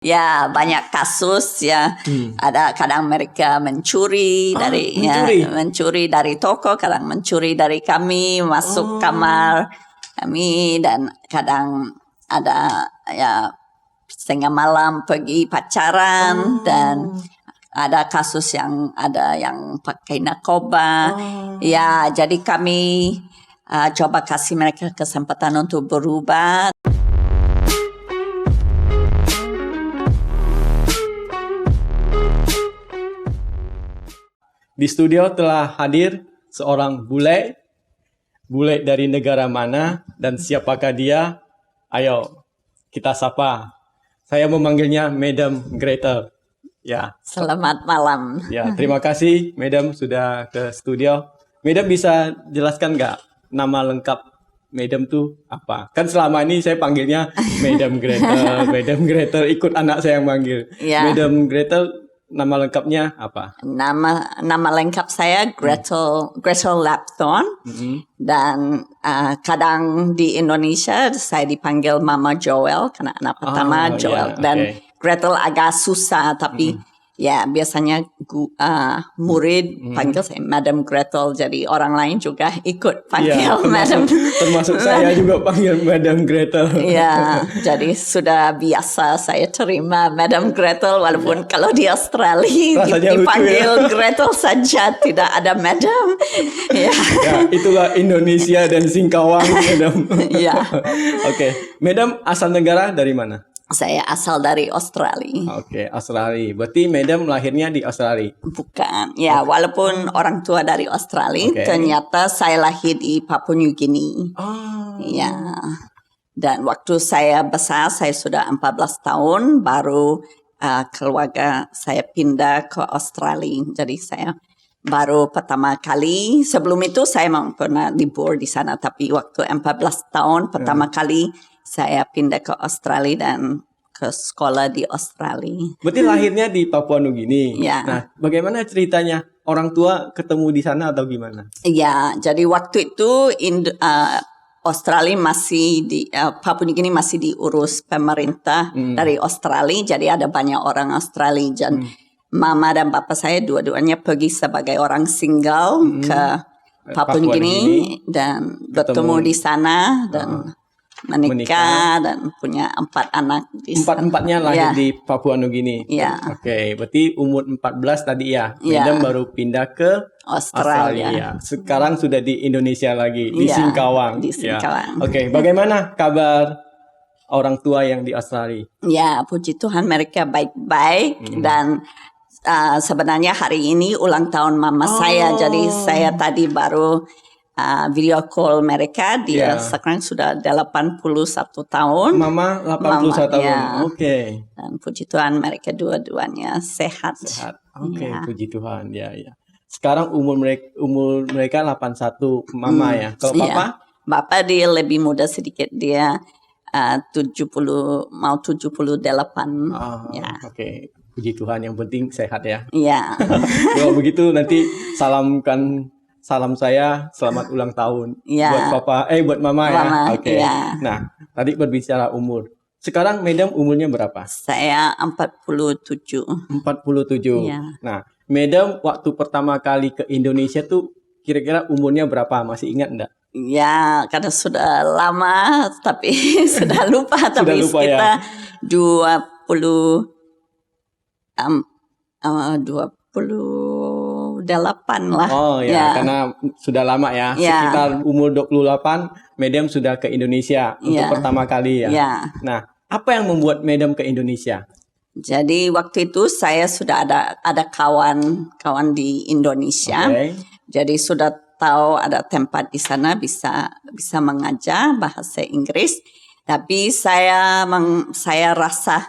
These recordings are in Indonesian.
Ya, banyak kasus ya. Ada kadang mereka mencuri mencuri dari toko, kadang mencuri dari kami, masuk kamar kami, dan kadang ada ya setengah malam pergi pacaran, dan ada kasus yang ada yang pakai narkoba. Ya, jadi kami coba kasih mereka kesempatan untuk berubah. Di studio telah hadir seorang bule dari negara mana dan siapakah dia? Ayo kita sapa. Saya memanggilnya Madam Gretel. Ya. Selamat malam. Ya, terima kasih Madam sudah ke studio. Madam bisa jelaskan nggak nama lengkap Madam tuh apa? Kan selama ini saya panggilnya Madam Gretel, Madam Gretel, ikut anak saya yang manggil. Ya. Madam Gretel, nama lengkapnya apa? Nama lengkap saya Gretel Lapthorn. Dan kadang di Indonesia saya dipanggil Mama Joel karena anak pertama Joel. Dan Gretel agak susah, tapi ya biasanya murid panggil saya Madam Gretel, jadi orang lain juga ikut panggil Madam. Termasuk saya juga panggil Madam Gretel. Ya, jadi sudah biasa saya terima Madam Gretel, walaupun kalau di Australia dipanggil Gretel saja, tidak ada Madam. Ya, itulah Indonesia dan Singkawang, Madam. Ya. Oke, Madam asal negara dari mana? Saya asal dari Australia. Oke, Australia. Berarti Madam lahirnya di Australia? Bukan. Ya, walaupun orang tua dari Australia, ternyata saya lahir di Papua New Guinea. Ya. Dan waktu saya besar, saya sudah 14 tahun, baru keluarga saya pindah ke Australia. Jadi saya baru pertama kali, sebelum itu saya memang pernah libur di sana, tapi waktu 14 tahun pertama kali saya pindah ke Australia dan ke sekolah di Australia. Berarti lahirnya di Papua Nugini. Ya. Nah, bagaimana ceritanya? Orang tua ketemu di sana atau gimana? Ya, jadi waktu itu Australia masih Papua Nugini masih diurus pemerintah dari Australia. Jadi ada banyak orang Australia. Dan mama dan papa saya dua-duanya pergi sebagai orang single ke Papua Nugini dan bertemu di sana dan menikah dan punya 4 anak di sana. Empatnya lahir di Papua Nugini. Ya. Oke, berarti umur 14 tadi ya. Madam baru pindah ke Australia. Sekarang sudah di Indonesia lagi, di Singkawang. Di Singkawang. Oke, bagaimana kabar orang tua yang di Australia? Ya, puji Tuhan mereka baik-baik dan sebenarnya hari ini ulang tahun mama saya. Jadi saya tadi baru video call mereka, dia sekarang sudah 81 tahun. Mama 81 tahun. Ya. Oke. Dan puji Tuhan mereka dua-duanya sehat. Oke, puji Tuhan. Ya. Sekarang umur mereka 81, mama ya. Kalau papa? Bapak dia lebih muda sedikit, dia 70 mau 78. Ya. Oke. Puji Tuhan, yang penting sehat ya. Iya. Kalau begitu nanti salam saya selamat ulang tahun buat mama ya. Oke. Nah, tadi berbicara umur. Sekarang Madam umurnya berapa? Saya 47. 47. Ya. Nah, Madam waktu pertama kali ke Indonesia tuh kira-kira umurnya berapa? Masih ingat enggak? Ya, karena sudah lama tapi sudah lupa. Tapi sekitar 28 lah. Karena sudah lama ya. Sekitar umur 28, Madam sudah ke Indonesia untuk pertama kali ya. Nah, apa yang membuat Madam ke Indonesia? Jadi waktu itu saya sudah ada kawan di Indonesia. Jadi sudah tahu ada tempat di sana bisa mengajar bahasa Inggris. Tapi saya rasa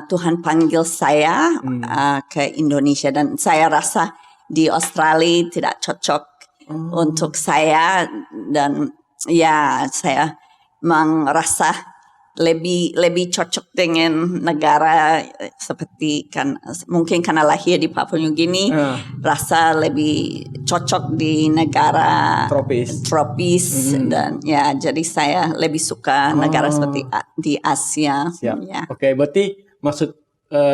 Tuhan panggil saya ke Indonesia, dan saya rasa di Australia tidak cocok untuk saya, dan ya saya merasa lebih cocok dengan negara seperti kan mungkin karena lahir di Papua New Guinea rasa lebih cocok di negara tropis dan ya jadi saya lebih suka negara seperti di Asia. Siap. Ya. Oke, berarti maksud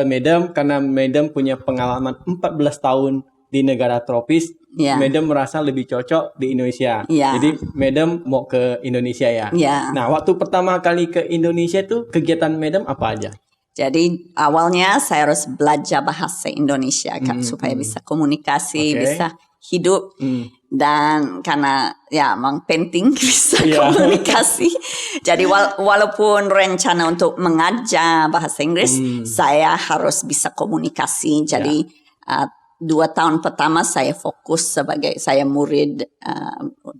Madam karena Madam punya pengalaman 14 tahun di negara tropis, Madam merasa lebih cocok di Indonesia. Jadi Madam mau ke Indonesia ya. Nah, waktu pertama kali ke Indonesia itu kegiatan Madam apa aja? Jadi awalnya saya harus belajar bahasa Indonesia kan supaya bisa komunikasi, bisa hidup dan karena ya memang penting bisa komunikasi. Jadi walaupun rencana untuk mengajar bahasa Inggris, saya harus bisa komunikasi. Jadi 2 tahun pertama saya fokus sebagai saya murid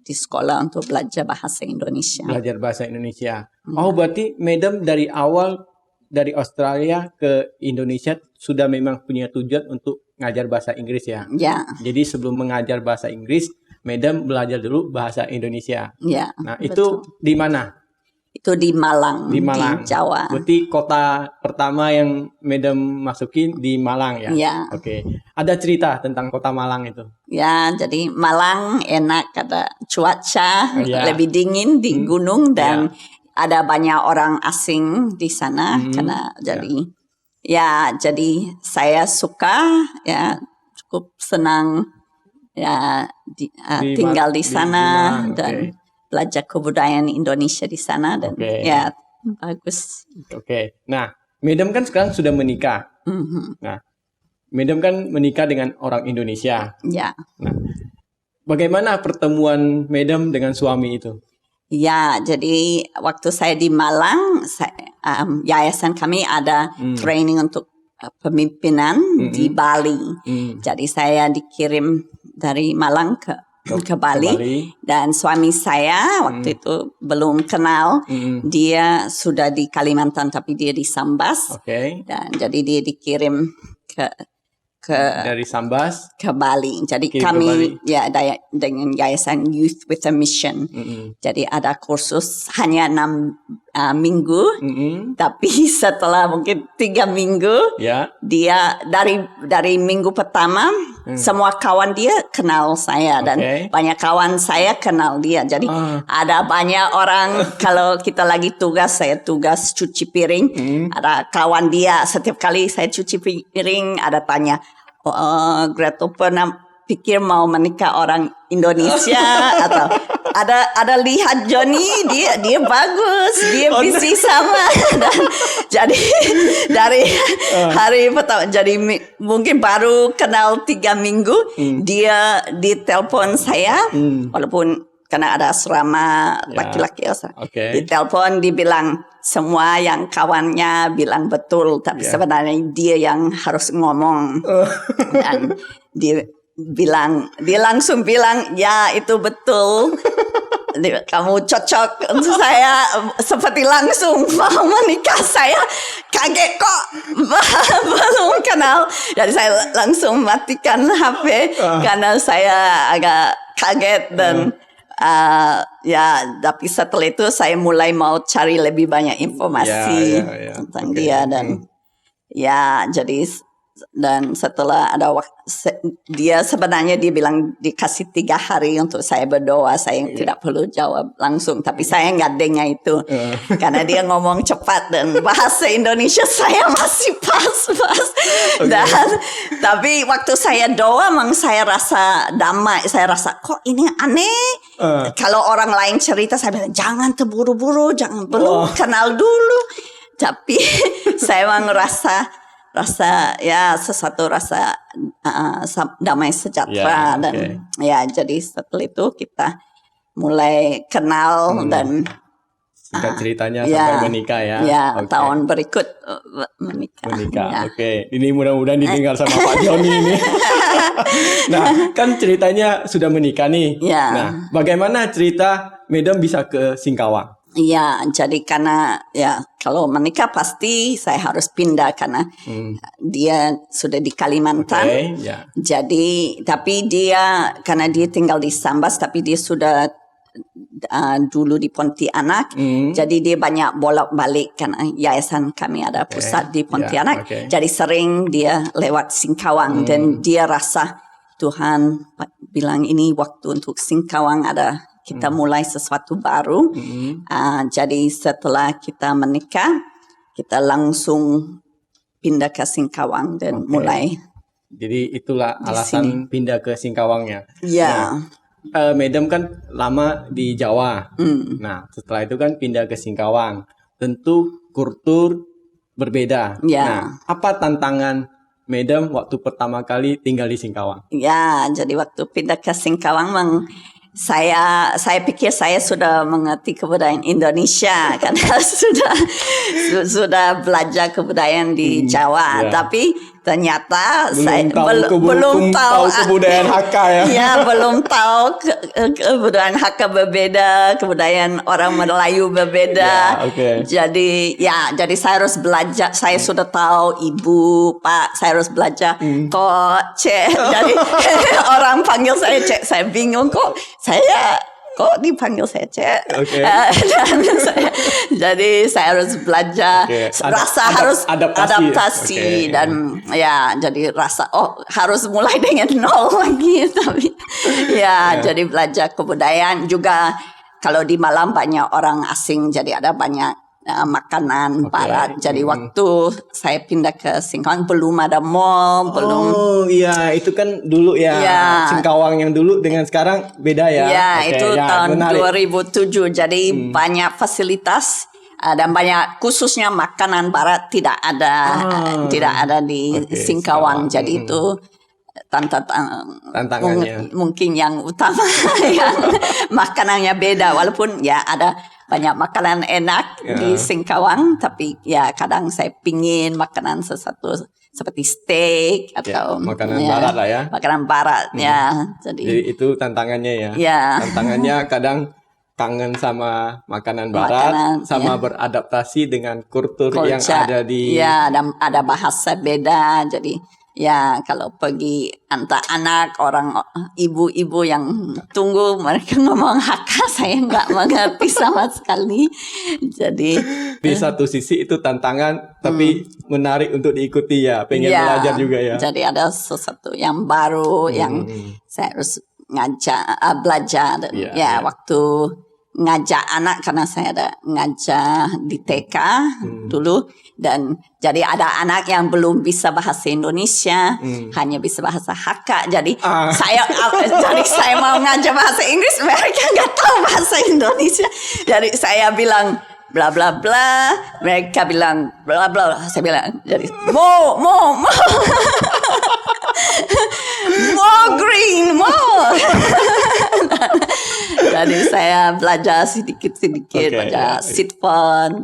di sekolah untuk belajar bahasa Indonesia. Belajar bahasa Indonesia. Oh, berarti Madam dari awal dari Australia ke Indonesia sudah memang punya tujuan untuk ngajar bahasa Inggris ya? Ya. Jadi sebelum mengajar bahasa Inggris, Madam belajar dulu bahasa Indonesia. Ya. Nah, itu di mana? Itu di Malang, di Jawa. Berarti kota pertama yang Madam masukin di Malang ya? Ya. Oke. Ada cerita tentang kota Malang itu? Ya, jadi Malang enak, ada cuaca lebih dingin di gunung dan ada banyak orang asing di sana karena jadi saya suka ya cukup senang ya tinggal di sana dan belajar kebudayaan Indonesia di sana dan ya bagus. Oke. Nah, Madam kan sekarang sudah menikah. Nah, Madam kan menikah dengan orang Indonesia. Ya. Nah, bagaimana pertemuan Madam dengan suami itu? Ya, jadi waktu saya di Malang, yayasan kami ada training untuk pemimpinan di Bali. Jadi saya dikirim dari Malang ke Bali dan suami saya waktu itu belum kenal, dia sudah di Kalimantan tapi dia di Sambas. Dan jadi dia dikirim dari Sambas ke Bali. Jadi kami ya dengan yayasan Youth with a Mission. Jadi ada kursus hanya 6 minggu, tapi setelah mungkin 3 minggu, dia dari minggu pertama semua kawan dia kenal saya dan banyak kawan saya kenal dia. Jadi ada banyak orang kalau kita lagi tugas, saya tugas cuci piring, ada kawan dia setiap kali saya cuci piring ada tanya, Gretel pernah pikir mau menikah orang Indonesia atau ada lihat Johnny dia bagus, dia busy sama dan jadi dari hari pertama jadi mungkin baru kenal 3 minggu dia ditelepon saya walaupun karena ada asrama laki-laki ditelepon dibilang semua yang kawannya bilang betul tapi sebenarnya dia yang harus ngomong dan dia langsung bilang ya itu betul kamu cocok untuk saya seperti langsung mau menikah. Saya kaget kok belum kenal jadi saya langsung matikan HP karena saya agak kaget dan tapi setelah itu saya mulai mau cari lebih banyak informasi tentang dia dan jadi dan setelah ada waktu dia sebenarnya dia bilang dikasih 3 hari untuk saya berdoa, saya tidak perlu jawab langsung tapi saya nggak dengar itu karena dia ngomong cepat dan bahasa Indonesia saya masih pas dan tapi waktu saya doa memang saya rasa damai, saya rasa kok ini aneh. Kalau orang lain cerita saya bilang jangan terburu-buru, jangan belum kenal dulu tapi saya memang rasa sesuatu rasa damai sejahtera dan jadi setelah itu kita mulai kenal dan singkat ceritanya sampai menikah tahun berikut menikah. Ini mudah-mudahan didengar sama Pak Johnny ini. Nah, kan ceritanya sudah menikah nih. Nah, bagaimana cerita Madam bisa ke Singkawang? Iya, jadi karena kalau menikah pasti saya harus pindah karena dia sudah di Kalimantan. Jadi tapi dia karena dia tinggal di Sambas tapi dia sudah dulu di Pontianak. Jadi dia banyak bolak-balik karena yayasan kami ada pusat di Pontianak. Jadi sering dia lewat Singkawang dan dia rasa Tuhan bilang ini waktu untuk Singkawang ada kita mulai sesuatu baru. Jadi setelah kita menikah, kita langsung pindah ke Singkawang dan mulai. Jadi itulah alasan pindah ke Singkawangnya. Ya. Madam kan lama di Jawa. Nah, setelah itu kan pindah ke Singkawang. Tentu kultur berbeda. Nah, apa tantangan Madam waktu pertama kali tinggal di Singkawang? Ya, jadi waktu pindah ke Singkawang saya pikir saya sudah mengerti kebudayaan Indonesia karena sudah belajar kebudayaan di Jawa, tapi ternyata belum tahu kebudayaan Hakka ya. Ya, belum tahu kebudayaan Hakka berbeda, kebudayaan orang Melayu berbeda. Jadi saya harus belajar. Saya sudah tahu ibu, pak, saya harus belajar kok, cek. Jadi orang panggil saya cek, saya bingung kok dipanggil saya cek. Jadi saya harus belajar, harus adaptasi dan jadi rasa harus mulai dengan nol lagi. Tapi jadi belajar kebudayaan juga. Kalau di Malang banyak orang asing, jadi ada banyak makanan barat. Jadi waktu saya pindah ke Singkawang belum ada mall, belum. Oh iya, itu kan dulu Singkawang yang dulu dengan sekarang beda ya. Ya, itu tahun 2007. Jadi banyak fasilitas dan banyak khususnya makanan barat tidak ada di Singkawang. Jadi itu tantangannya mungkin yang utama yang makanannya beda, walaupun ada banyak makanan enak di Singkawang, tapi kadang saya pingin makanan sesuatu seperti steak atau makanan barat lah ya. Makanan barat jadi itu tantangannya ya. Tantangannya kadang kangen sama makanan barat, sama beradaptasi dengan kultur yang ada di. Dan ada bahasa beda, jadi kalau pergi antar anak orang ibu-ibu yang tunggu mereka ngomong Hakka, saya nggak mengerti sama sekali. Jadi di satu sisi itu tantangan, tapi menarik untuk diikuti pengen belajar juga ya. Jadi ada sesuatu yang baru yang saya harus belajar. Waktu ngajak anak, karena saya ada ngajak di TK dulu, dan jadi ada anak yang belum bisa bahasa Indonesia, hanya bisa bahasa Hakka. Jadi saya mau ngajak bahasa Inggris, mereka nggak tahu bahasa Indonesia. Jadi saya bilang bla bla bla, mereka bilang bla bla, saya bilang jadi mo green mo. Jadi saya belajar sedikit belajar sitpon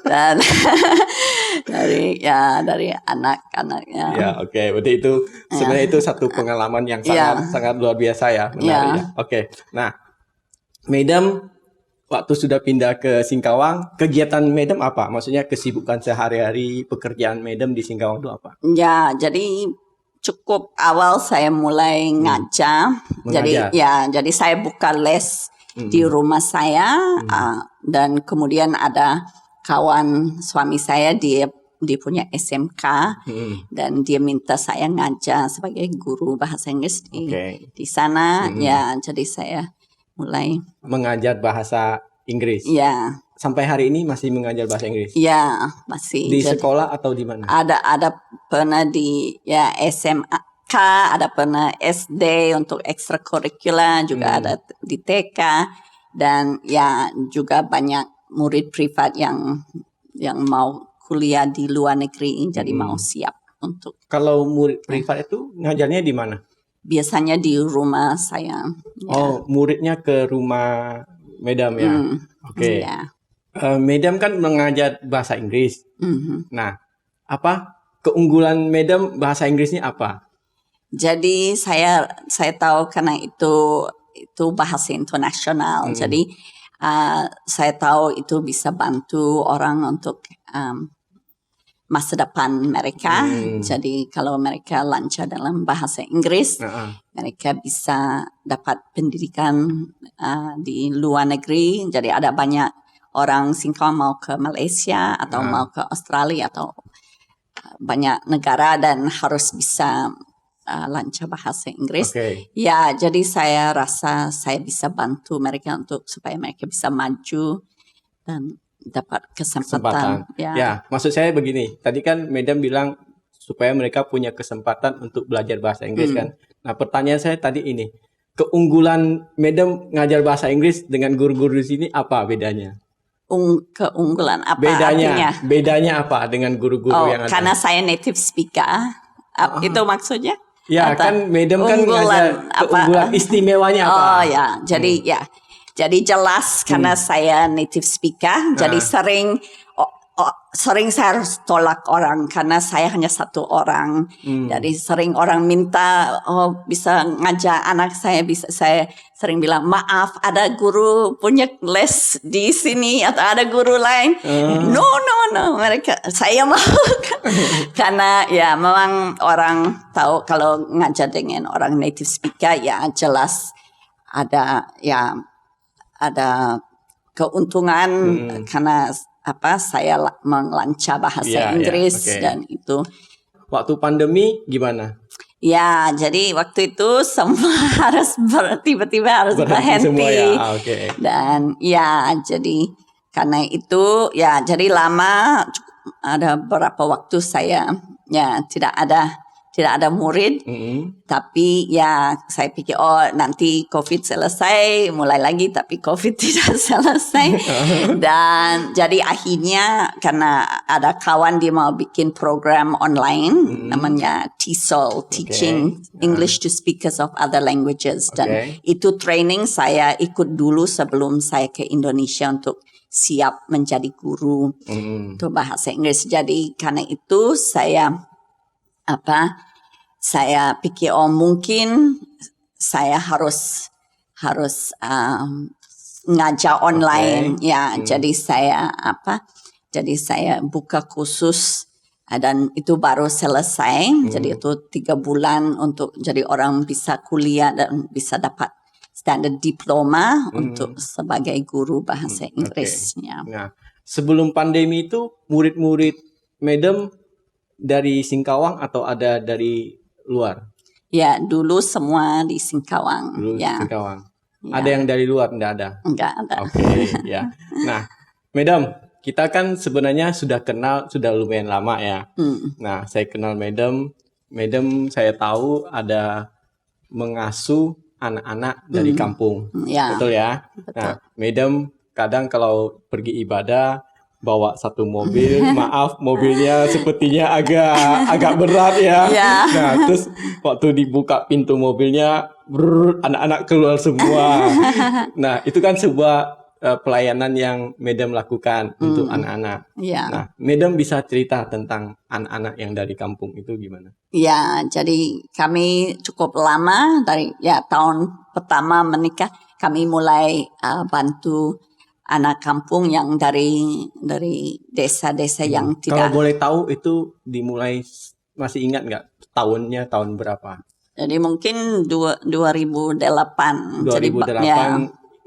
dan dari anak-anaknya. Berarti itu sebenarnya itu satu pengalaman yang sangat luar biasa ya, menarik ya. Nah, Madam waktu sudah pindah ke Singkawang, kegiatan Madam apa? Maksudnya kesibukan sehari-hari, pekerjaan Madam di Singkawang itu apa? Jadi cukup awal saya mulai ngajar. Jadi saya buka les di rumah saya, dan kemudian ada kawan suami saya, dia punya SMK, dan dia minta saya ngajar sebagai guru bahasa Inggris di sana. Jadi saya mulai mengajar bahasa Inggris. Sampai hari ini masih mengajar bahasa Inggris? Masih. Di sekolah atau di mana? Ada pernah di SMK, ada pernah SD untuk ekstrakurikuler, juga ada di TK, dan juga banyak murid privat yang mau kuliah di luar negeri, jadi mau siap untuk. Kalau murid privat itu ngajarnya di mana? Biasanya di rumah saya. Muridnya ke rumah Madam ya? Madam kan mengajar bahasa Inggris. Nah, apa keunggulan Madam bahasa Inggrisnya apa? Jadi saya tahu karena itu bahasa internasional. Jadi saya tahu itu bisa bantu orang untuk masa depan mereka. Jadi kalau mereka lancar dalam bahasa Inggris, mereka bisa dapat pendidikan di luar negeri. Jadi ada banyak orang Singkawang mau ke Malaysia atau mau ke Australia atau banyak negara dan harus bisa lancar bahasa Inggris. Ya, jadi saya rasa saya bisa bantu mereka supaya mereka bisa maju dan dapat kesempatan. Ya, maksud saya begini. Tadi kan Madam bilang supaya mereka punya kesempatan untuk belajar bahasa Inggris kan. Nah, pertanyaan saya tadi ini, keunggulan Madam ngajar bahasa Inggris dengan guru-guru di sini apa bedanya? Keunggulan apa artinya? Bedanya apa dengan guru-guru yang ada? Karena saya native speaker. Itu maksudnya? Ya, kan Madam kan ngajar keunggulan istimewanya apa? Oh ya, jadi jelas karena saya native speaker, jadi sering saya harus tolak orang karena saya hanya satu orang. Jadi sering orang minta bisa ngajar anak saya, saya sering bilang maaf ada guru punya les di sini atau ada guru lain. No saya mau karena ya memang orang tahu kalau ngajar dengan orang native speaker ya jelas ada keuntungan karena saya melancar bahasa Inggris dan itu. Waktu pandemi gimana? Ya, jadi waktu itu semua harus tiba-tiba harus berhenti. Dan ya, jadi karena itu ya jadi lama ada beberapa waktu saya ya tidak ada murid, tapi ya saya pikir nanti COVID selesai mulai lagi, tapi COVID tidak selesai. Dan jadi akhirnya karena ada kawan dia mau bikin program online namanya TESOL, Teaching English to Speakers of Other Languages, dan itu training saya ikut dulu sebelum saya ke Indonesia untuk siap menjadi guru untuk bahasa Inggris. Jadi karena itu saya pikir mungkin saya harus ngajar online jadi saya buka kursus dan itu baru selesai. Jadi itu 3 bulan untuk jadi orang bisa kuliah dan bisa dapat standar diploma untuk sebagai guru bahasa Inggris. Nah, sebelum pandemi itu murid-murid Madam dari Singkawang atau ada dari luar? Ya, dulu semua di Singkawang. Singkawang. Ya. Ada yang dari luar? Enggak ada? Enggak ada. Ya. Nah, Madam, kita kan sebenarnya sudah kenal, sudah lumayan lama ya. Nah, saya kenal Madam. Madam saya tahu ada mengasuh anak-anak dari kampung. Betul ya? Betul. Nah, Madam kadang kalau pergi ibadah, bawa satu mobil, maaf mobilnya sepertinya agak berat ya. Nah, terus waktu dibuka pintu mobilnya, anak-anak keluar semua. Nah, itu kan sebuah pelayanan yang Madam lakukan untuk anak-anak. Nah, Madam bisa cerita tentang anak-anak yang dari kampung itu gimana? Ya, jadi kami cukup lama dari tahun pertama menikah, kami mulai bantu anak kampung yang dari desa-desa yang tidak. Kalau boleh tahu itu dimulai, masih ingat nggak tahunnya, tahun berapa? Jadi mungkin 2008. 2008 jadi,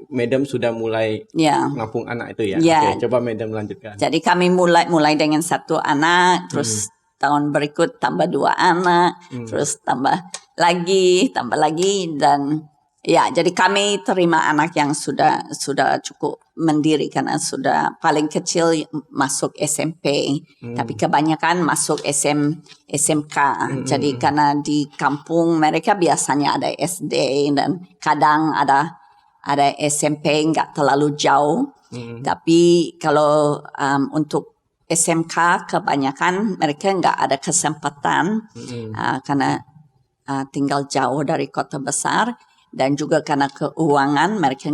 Madam sudah mulai ngampung anak itu ya? Oke, coba Madam lanjutkan. Jadi kami mulai dengan 1 anak, terus tahun berikut tambah 2 anak, terus tambah lagi, dan jadi kami terima anak yang sudah cukup mandiri karena sudah paling kecil masuk SMP, tapi kebanyakan masuk SMK. Jadi karena di kampung mereka biasanya ada SD dan kadang ada SMP nggak terlalu jauh. Tapi kalau untuk SMK kebanyakan mereka nggak ada kesempatan karena tinggal jauh dari kota besar. Dan juga karena keuangan mereka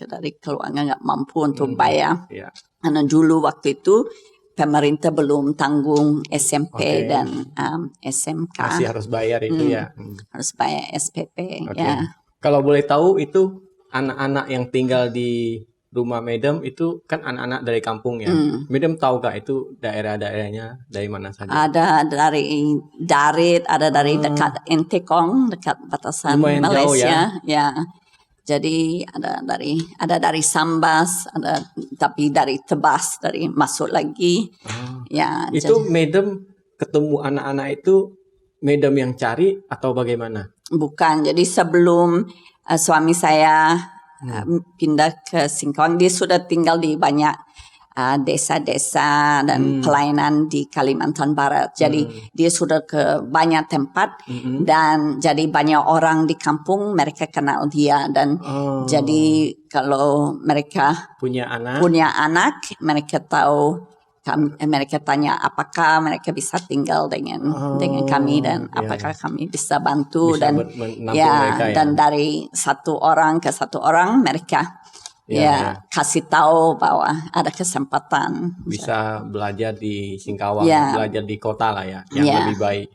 dari keuangan nggak mampu untuk bayar. Karena dulu waktu itu pemerintah belum tanggung SMP dan SMK. Masih harus bayar itu ya. Harus bayar SPP. Kalau boleh tahu itu anak-anak yang tinggal di rumah Madam itu kan anak-anak dari kampung ya. Madam tahu gak itu daerah-daerahnya dari mana saja? Ada dari Darit, ada dari dekat Entekong, dekat batasan Lumayan jauh Malaysia. Ya. Jadi ada dari Sambas, ada tapi dari Tebas, dari masuk lagi. Ya. Itu Madam ketemu anak-anak itu Madam yang cari atau bagaimana? Bukan. Jadi sebelum suami saya pindah ke Singkawang, dia sudah tinggal di banyak desa-desa dan pelayanan di Kalimantan Barat. Jadi dia sudah ke banyak tempat dan jadi banyak orang di kampung mereka kenal dia dan jadi kalau mereka punya anak mereka tahu mereka tanya apakah mereka bisa tinggal dengan kami dan apakah kami bisa bantu bisa dan mereka, dan dari satu orang ke satu orang mereka kasih tahu bahwa ada kesempatan bisa belajar di Singkawang, belajar di kota lah ya yang lebih baik.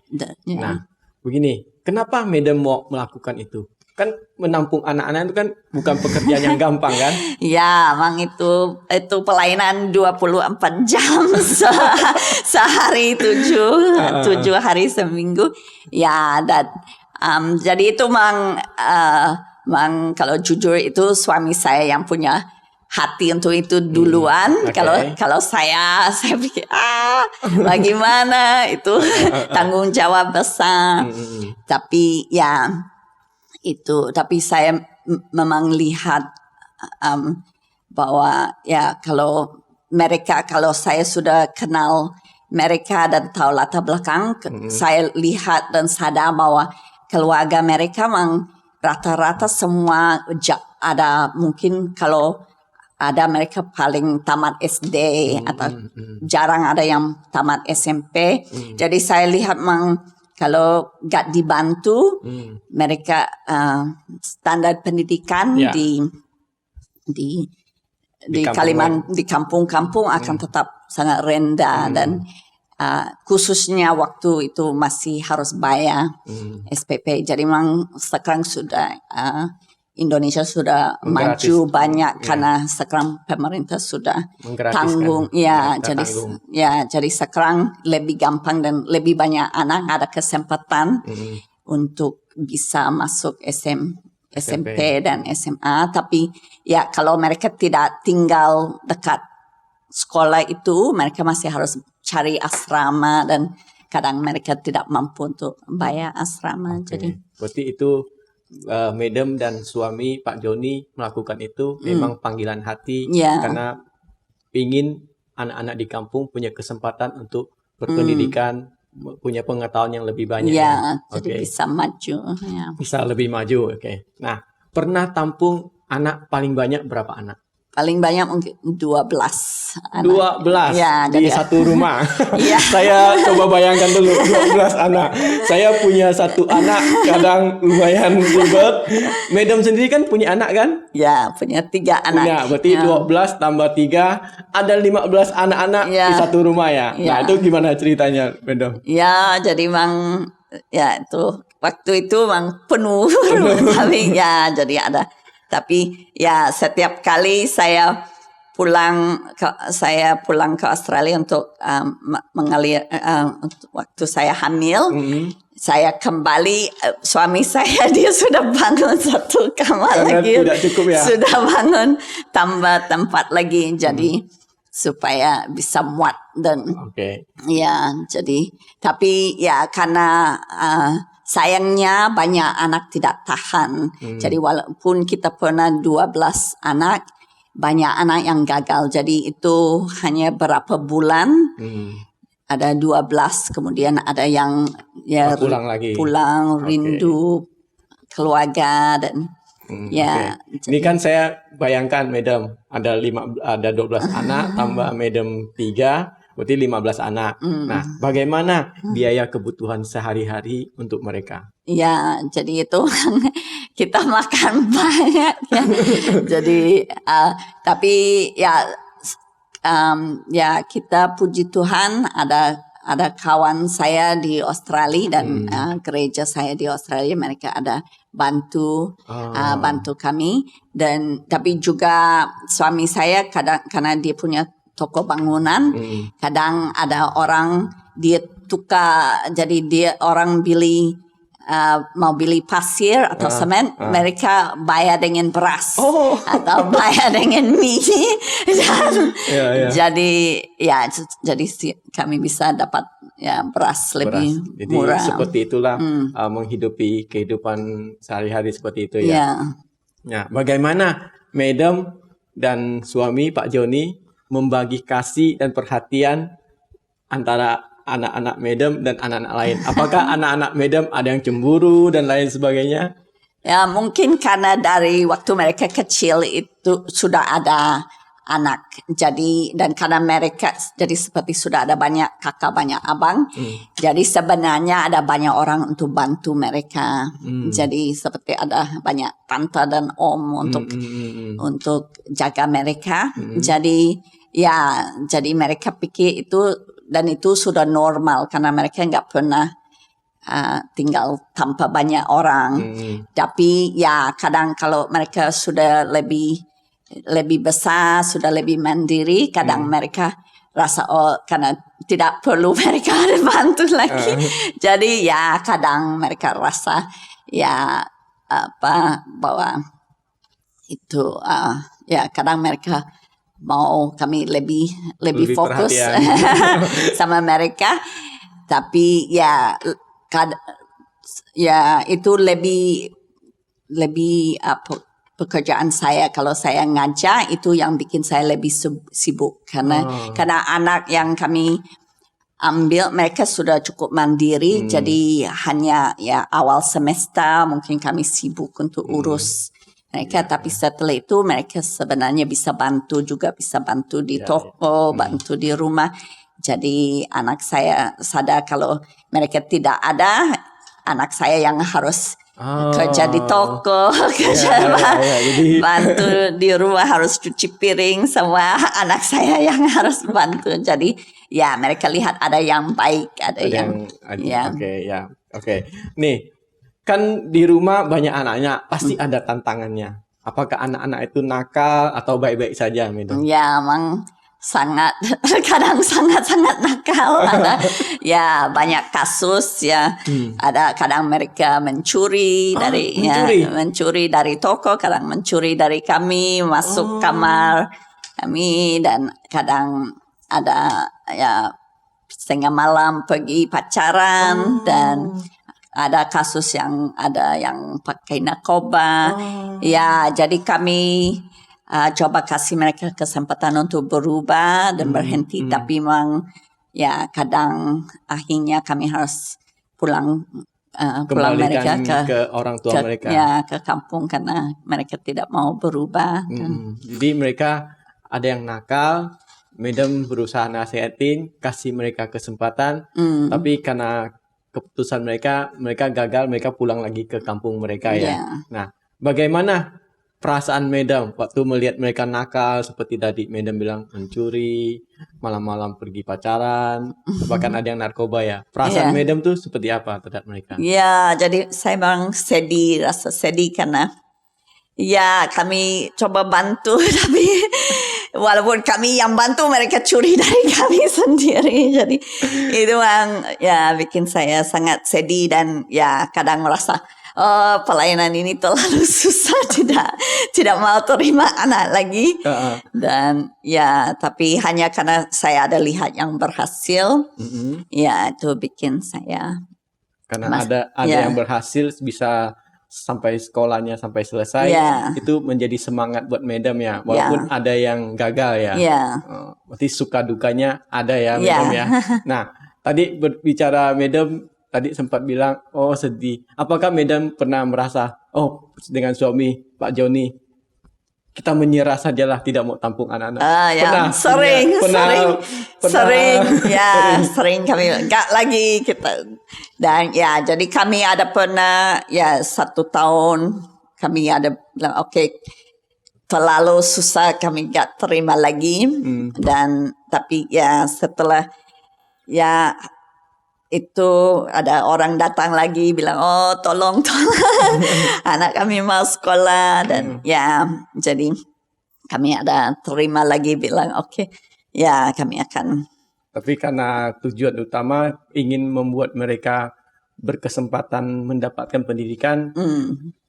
Nah, begini, kenapa Madam mau melakukan itu? Kan menampung anak-anak itu kan bukan pekerjaan yang gampang kan? Ya, memang itu pelayanan 24 jam sehari 7 hari seminggu. Ya, dan jadi itu memang kalau jujur itu suami saya yang punya hati untuk itu duluan. Kalau saya pikir bagaimana itu tanggung jawab besar. Tapi tapi saya memang lihat bahwa kalau saya sudah kenal mereka dan tahu latar belakang, saya lihat dan sadar bahwa keluarga mereka memang rata-rata semua ada mungkin kalau ada mereka paling tamat SD atau jarang ada yang tamat SMP. Jadi saya lihat memang kalau gak dibantu mereka standar pendidikan di Kalimantan di kampung-kampung akan tetap sangat rendah dan khususnya waktu itu masih harus bayar SPP. Jadi memang sekarang sudah Indonesia sudah maju banyak karena sekarang pemerintah sudah tanggung jadi sekarang lebih gampang dan lebih banyak anak ada kesempatan untuk bisa masuk SMP dan SMA. Tapi kalau mereka tidak tinggal dekat sekolah itu mereka masih harus cari asrama dan kadang mereka tidak mampu untuk bayar asrama. Jadi berarti itu Madam dan suami Pak Joni melakukan itu memang panggilan hati karena ingin anak-anak di kampung punya kesempatan untuk berpendidikan, punya pengetahuan yang lebih banyak. Jadi bisa maju. Bisa lebih maju. Nah, pernah tampung anak paling banyak berapa anak? Paling banyak mungkin 12 anak. 12 di satu rumah. Saya coba bayangkan dulu 12 anak. Saya punya satu anak kadang lumayan ribet. Madam sendiri kan punya anak kan? Ya, punya 3 anak. Punya, berarti 12 tambah 3 ada 15 anak-anak di satu rumah ya. Nah, itu gimana ceritanya, Madam? Ya, jadi memang itu waktu itu memang penuh. Tapi jadi ada. Tapi setiap kali saya pulang ke Australia untuk mengalir waktu saya hamil, saya kembali suami saya dia sudah bangun satu kamar lagi, tidak cukup sudah bangun tambah tempat lagi jadi supaya bisa muat dan jadi tapi karena sayangnya banyak anak tidak tahan. Jadi walaupun kita pernah 12 anak, banyak anak yang gagal. Jadi itu hanya berapa bulan. Ada 12, kemudian ada yang pulang rindu keluarga dan Ini kan saya bayangkan Madam ada 12 anak tambah Madam 3. Berarti 15 anak. Nah, bagaimana biaya kebutuhan sehari-hari untuk mereka? Jadi itu kita makan banyak Jadi tapi kita puji Tuhan ada ada kawan saya di Australia dan gereja saya di Australia, mereka ada bantu kami, dan tapi juga suami saya kadang karena dia punya toko bangunan, kadang ada orang dia tukar, jadi dia orang mau beli pasir atau semen, mereka bayar dengan beras atau bayar dengan mie. Dan jadi kami bisa dapat beras lebih jadi murah. Seperti itulah menghidupi kehidupan sehari-hari seperti itu ya. Nah, bagaimana Madam dan suami Pak Joni membagi kasih dan perhatian antara anak-anak Madam dan anak-anak lain? Apakah anak-anak Madam ada yang cemburu dan lain sebagainya? Ya, mungkin karena dari waktu mereka kecil itu sudah ada anak. Jadi, dan karena mereka jadi seperti sudah ada banyak kakak, banyak abang. Jadi sebenarnya ada banyak orang untuk bantu mereka. Jadi seperti ada banyak tante dan om untuk jaga mereka. Jadi mereka pikir itu, dan itu sudah normal karena mereka nggak pernah tinggal tanpa banyak orang. Tapi ya kadang kalau mereka sudah lebih besar, sudah lebih mandiri, kadang mereka rasa karena tidak perlu mereka ada bantu lagi. Jadi ya kadang mereka rasa bahwa itu kadang mereka mau kami lebih fokus sama mereka, tapi itu lebih pekerjaan saya. Kalau saya ngajar itu yang bikin saya lebih sibuk karena anak yang kami ambil mereka sudah cukup mandiri, jadi hanya awal semester mungkin kami sibuk untuk urus mereka, tapi setelah itu mereka sebenarnya bisa bantu di toko, bantu di rumah. Jadi anak saya sadar kalau mereka tidak ada, anak saya yang harus kerja di toko, bantu di rumah, harus cuci piring, semua anak saya yang harus bantu. Jadi mereka lihat ada yang baik, ada yang Oke. Nih, kan di rumah banyak anaknya, pasti ada tantangannya. Apakah anak-anak itu nakal atau baik-baik saja, Madam? Ya, memang kadang sangat nakal. Ada banyak kasus ada kadang mereka mencuri dari toko, kadang mencuri dari kami, masuk kamar kami, dan kadang ada setengah malam pergi pacaran, dan ada kasus yang pakai narkoba. Jadi kami coba kasih mereka kesempatan untuk berubah dan berhenti, tapi memang kadang akhirnya kami harus pulang mereka ke orang tua mereka. Ke kampung karena mereka tidak mau berubah. Jadi mereka ada yang nakal, Madam berusaha nasihatin, kasih mereka kesempatan, tapi karena keputusan mereka gagal, mereka pulang lagi ke kampung mereka Nah, bagaimana perasaan Madam waktu melihat mereka nakal seperti tadi Madam bilang mencuri, malam-malam pergi pacaran, bahkan ada yang narkoba Perasaan Madam tuh seperti apa terhadap mereka? Jadi saya memang rasa sedih karena kami coba bantu, tapi walaupun kami yang bantu, mereka curi dari kami sendiri. Jadi itu yang bikin saya sangat sedih, dan kadang merasa pelayanan ini terlalu susah, tidak mau terima anak lagi. Dan tapi hanya karena saya ada lihat yang berhasil, itu bikin saya, karena ada yang berhasil bisa sampai sekolahnya sampai selesai, itu menjadi semangat buat Madam walaupun ada yang gagal berarti suka dukanya ada Madam Nah, tadi berbicara Madam tadi sempat bilang sedih. Apakah Madam pernah merasa dengan suami Pak Joni kita menyerah sajalah, tidak mau tampung anak-anak? Sering kami enggak lagi kita. Dan jadi kami ada pernah 1 tahun kami ada bilang terlalu susah, kami enggak terima lagi. Dan tapi setelah ya itu ada orang datang lagi bilang, oh tolong anak kami mau sekolah, dan ya jadi kami ada terima lagi bilang oke, ya kami akan. Tapi karena tujuan utama ingin membuat mereka berkesempatan mendapatkan pendidikan,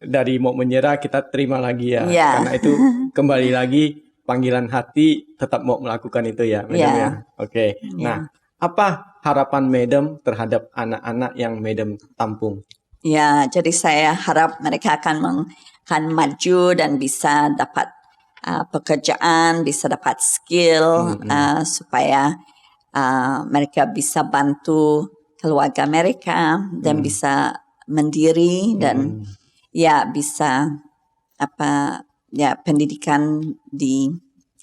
dari mau menyerah kita terima lagi ya. Karena itu kembali lagi panggilan hati tetap mau melakukan itu ya, Madam ya. Oke. Nah, apa harapan Madam terhadap anak-anak yang Madam tampung? Ya, jadi saya harap mereka akan maju dan bisa dapat pekerjaan, bisa dapat skill, supaya mereka bisa bantu keluarga mereka dan bisa mandiri dan ya bisa pendidikan di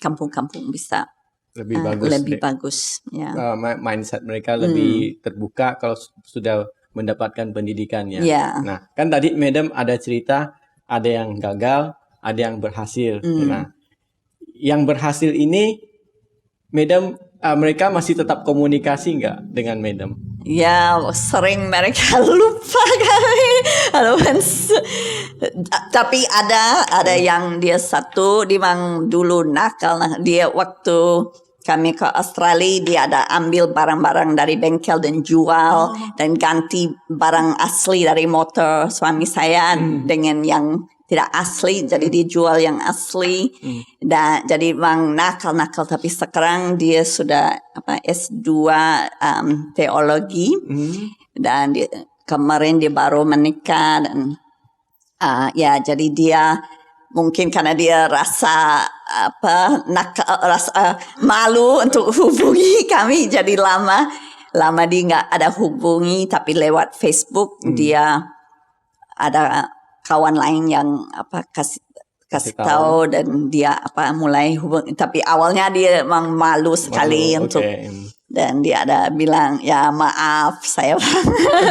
kampung-kampung bisa lebih bagus. Ya. Mindset mereka lebih terbuka kalau sudah mendapatkan pendidikan ya. Nah, kan tadi Madam ada cerita ada yang gagal, ada yang berhasil. Nah, yang berhasil ini Madam mereka masih tetap komunikasi nggak dengan Madam? Ya, sering mereka lupa kami. Tapi ada yang dia satu, dia memang dulu nakal. Dia waktu kami ke Australia, dia ada ambil barang-barang dari bengkel dan jual, dan ganti barang asli dari motor suami saya dengan yang tidak asli, jadi dia jual yang asli. Dan jadi memang nakal-nakal, tapi sekarang dia sudah S2 teologi, dan kemarin dia baru menikah, dan ya jadi dia mungkin karena dia rasa malu untuk hubungi kami, jadi lama dia nggak ada hubungi, tapi lewat Facebook dia ada kawan lain yang kasih tahu, dan dia mulai hubungi, tapi awalnya dia memang malu sekali untuk. Dan dia ada bilang, ya maaf saya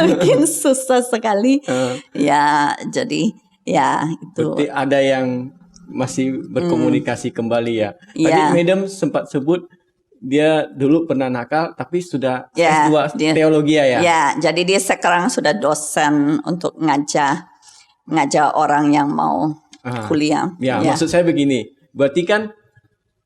bikin susah sekali. Ya jadi ya itu. Berarti ada yang masih berkomunikasi kembali ya. Tadi Madam sempat sebut dia dulu pernah nakal tapi sudah S2 teologi ya. Ya, jadi dia sekarang sudah dosen untuk ngajar orang yang mau kuliah. Ya, maksud saya begini. Berarti kan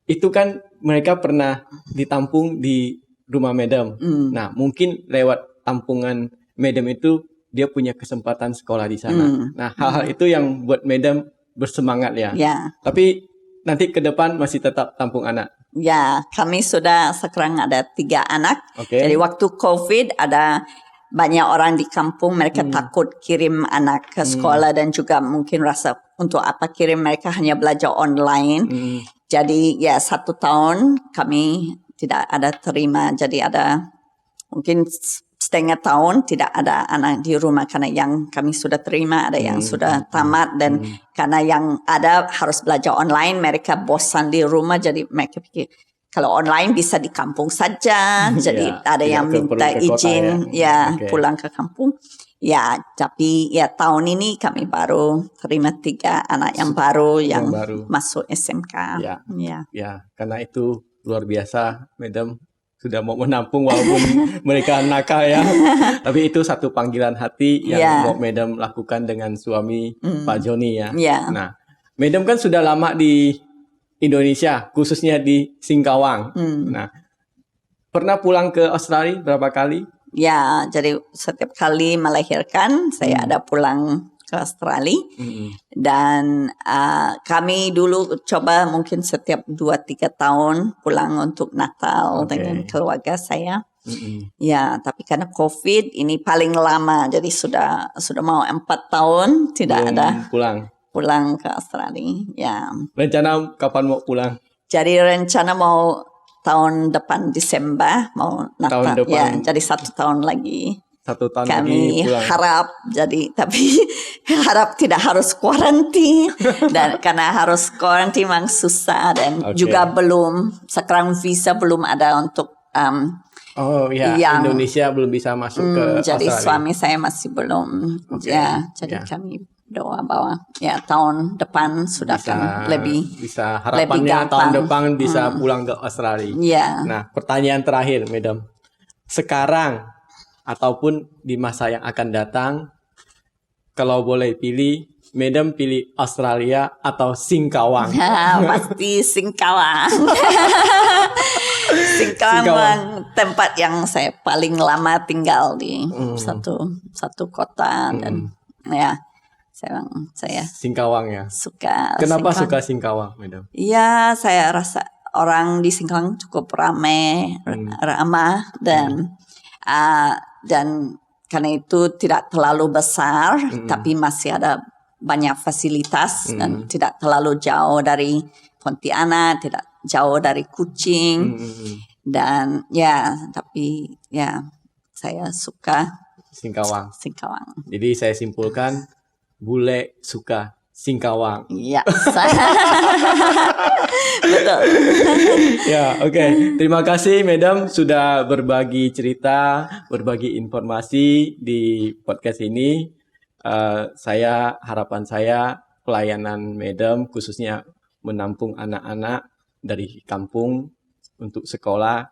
itu kan mereka pernah ditampung di rumah Madam. Nah, mungkin lewat tampungan Madam itu dia punya kesempatan sekolah di sana. Nah, hal-hal itu yang buat Madam bersemangat ya. Tapi nanti ke depan masih tetap tampung anak. Ya, kami sudah sekarang ada 3 anak. Jadi waktu COVID ada banyak orang di kampung, mereka takut kirim anak ke sekolah, dan juga mungkin rasa untuk apa kirim, mereka hanya belajar online. Jadi ya 1 tahun kami tidak ada terima, jadi ada mungkin setengah tahun tidak ada anak di rumah, karena yang kami sudah terima ada yang sudah tamat, dan karena yang ada harus belajar online, mereka bosan di rumah, jadi mereka pikir kalau online bisa di kampung saja, jadi ada yang minta izin pulang ke kampung. Ya, tapi ya tahun ini kami baru terima 3 anak yang baru yang masuk SMK. Ya, karena itu luar biasa, Madam sudah mau menampung walaupun mereka nakal ya. Tapi itu satu panggilan hati yang mau Madam lakukan dengan suami Pak Joni ya. Nah, Madam kan sudah lama di Indonesia, khususnya di Singkawang. Nah, pernah pulang ke Australia berapa kali? Ya, jadi setiap kali melahirkan saya ada pulang ke Australia. Dan kami dulu coba mungkin setiap 2-3 tahun pulang untuk Natal dengan keluarga saya. Ya, tapi karena COVID ini paling lama, jadi sudah mau 4 tahun tidak belum ada pulang ke Australia. Ya. Rencana kapan mau pulang? Jadi rencana mau tahun depan Desember mau Natal. Tahun depan. Ya, jadi 1 tahun lagi. 1 tahun kami lagi pulang. Harap jadi, tapi harap tidak harus kuarantin, dan karena harus kuarantin memang susah, dan juga sekarang visa belum ada untuk yang Indonesia belum bisa masuk ke jadi Australia. Suami saya masih belum. Jadi kami doa bahwa tahun depan sudah akan bisa lebih harapannya gampang. Tahun depan bisa pulang ke Australia. Nah, pertanyaan terakhir, Madam. sekarang ataupun di masa yang akan datang, kalau boleh pilih, Madam pilih Australia atau Singkawang? Pasti Singkawang. Singkawang Singkawang. tempat yang saya paling lama tinggal di satu kota dan ya saya Singkawang ya. suka. Kenapa Singkawang. suka Singkawang, Madam? Ya, saya rasa orang di Singkawang cukup ramai, ramah dan karena itu tidak terlalu besar, tapi masih ada banyak fasilitas dan tidak terlalu jauh dari Pontianak, tidak jauh dari Kuching dan ya, tapi ya saya suka Singkawang. Singkawang. Jadi saya simpulkan, bule suka Singkawang. Ya, betul. Ya, oke. Terima kasih, Madam, sudah berbagi cerita, berbagi informasi di podcast ini. Harapan saya pelayanan Madam khususnya menampung anak-anak dari kampung untuk sekolah.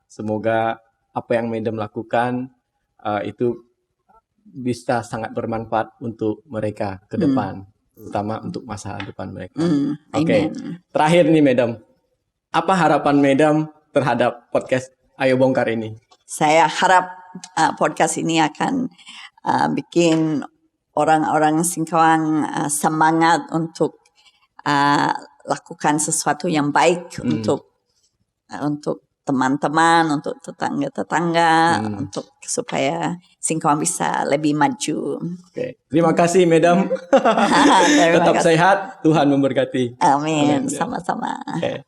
Semoga apa yang Madam lakukan itu bisa sangat bermanfaat untuk mereka ke depan, terutama untuk masa depan mereka. Oke. Terakhir nih, Madam. Apa harapan Madam terhadap podcast Ayo Bongkar ini? Saya harap podcast ini akan bikin orang-orang Singkawang semangat untuk lakukan sesuatu yang baik untuk teman-teman, untuk tetangga-tetangga, untuk supaya Singkawang bisa lebih maju. Oke. Terima kasih, Madam. Tetap sehat, Tuhan memberkati. Amin, sama-sama. Oke.